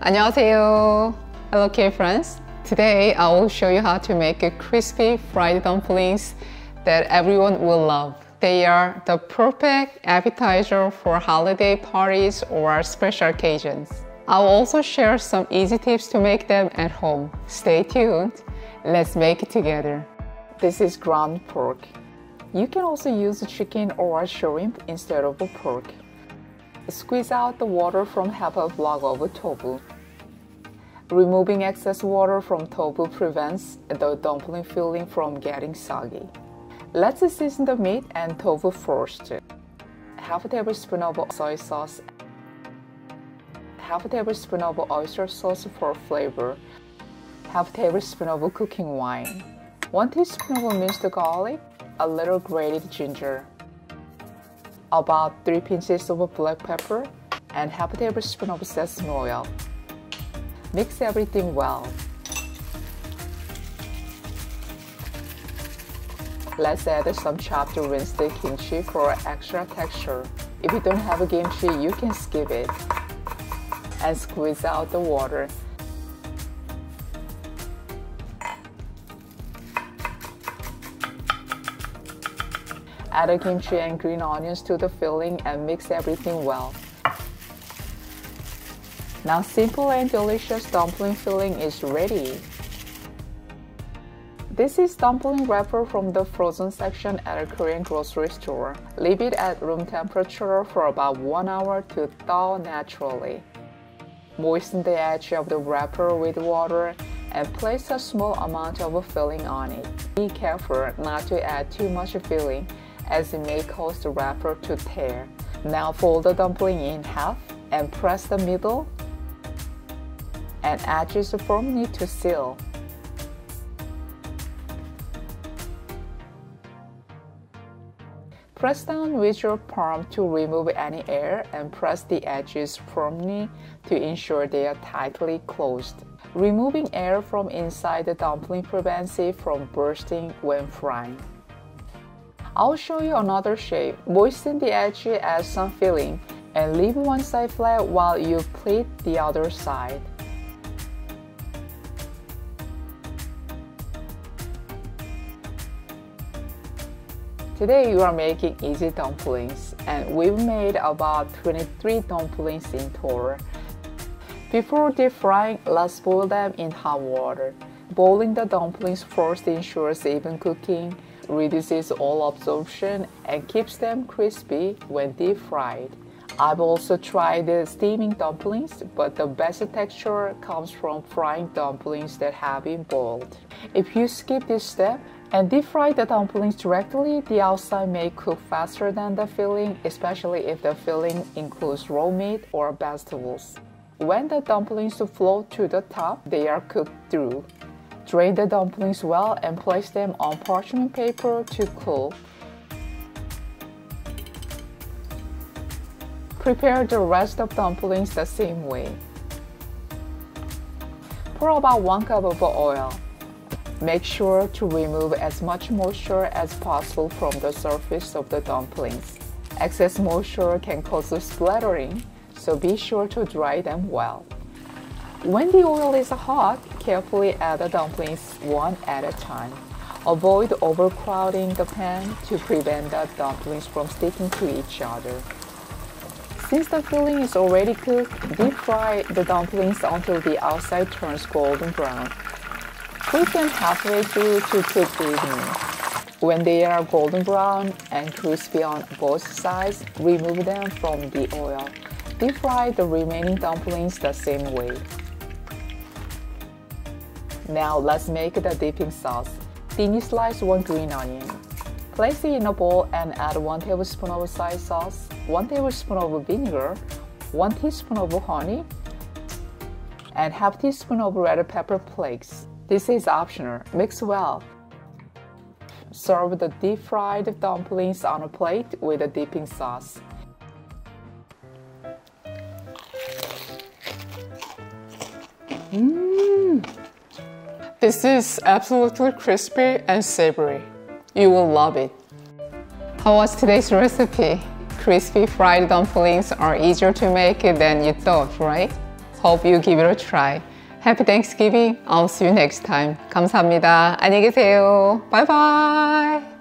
안녕하세요. Hello K-friends. Today I will show you how to make crispy fried dumplings that everyone will love. They are the perfect appetizer for holiday parties or special occasions. I will also share some easy tips to make them at home. Stay tuned. Let's make it together. This is ground pork. You can also use chicken or shrimp instead of pork. Squeeze out the water from half a block of tofu. Removing excess water from tofu prevents the dumpling filling from getting soggy. Let's season the meat and tofu first. Half a tablespoon of soy sauce. Half a tablespoon of oyster sauce for flavor. Half a tablespoon of cooking wine. 1 teaspoon of minced garlic. A little grated ginger. About 3 pinches of black pepper and half a tablespoon of sesame oil. Mix everything well. Let's add some chopped rinsed kimchi for extra texture. If you don't have a kimchi, you can skip it. And squeeze out the water. Add the kimchi and green onions to the filling and mix everything well. Now simple and delicious dumpling filling is ready. This is dumpling wrapper from the frozen section at a Korean grocery store. Leave it at room temperature for about 1 hour to thaw naturally. Moisten the edge of the wrapper with water and place a small amount of filling on it. Be careful not to add too much filling, as it may cause the wrapper to tear. Now fold the dumpling in half and press the middle and edges firmly to seal. Press down with your palm to remove any air and press the edges firmly to ensure they are tightly closed. Removing air from inside the dumpling prevents it from bursting when frying. I'll show you another shape. Moisten the edge, add some filling, and leave one side flat while you pleat the other side. Today you are making easy dumplings, and we've made about 23 dumplings in total. Before deep frying, let's boil them in hot water. Boiling the dumplings first ensures even cooking, reduces oil absorption, and keeps them crispy when deep fried. I've also tried steaming dumplings, but the best texture comes from frying dumplings that have been boiled. If you skip this step and deep fry the dumplings directly, the outside may cook faster than the filling, especially if the filling includes raw meat or vegetables. When the dumplings float to the top, they are cooked through. Drain the dumplings well and place them on parchment paper to cool. Prepare the rest of dumplings the same way. Pour about 1 cup of oil. Make sure to remove as much moisture as possible from the surface of the dumplings. Excess moisture can cause splattering, so be sure to dry them well. When the oil is hot, carefully add the dumplings one at a time. Avoid overcrowding the pan to prevent the dumplings from sticking to each other. Since the filling is already cooked, deep fry the dumplings until the outside turns golden brown. Flip them halfway through to cook evenly. When they are golden brown and crispy on both sides, remove them from the oil. Deep fry the remaining dumplings the same way. Now let's make the dipping sauce. Thinly slice 1 green onion. Place it in a bowl and add 1 tablespoon of soy sauce, 1 tablespoon of vinegar, 1 teaspoon of honey, and half teaspoon of red pepper flakes. This is optional. Mix well. Serve the deep fried dumplings on a plate with the dipping sauce. This is absolutely crispy and savory. You will love it. How was today's recipe? Crispy fried dumplings are easier to make than you thought, right? Hope you give it a try. Happy Thanksgiving. I'll see you next time. 감사합니다. 안녕히 계세요. Bye bye.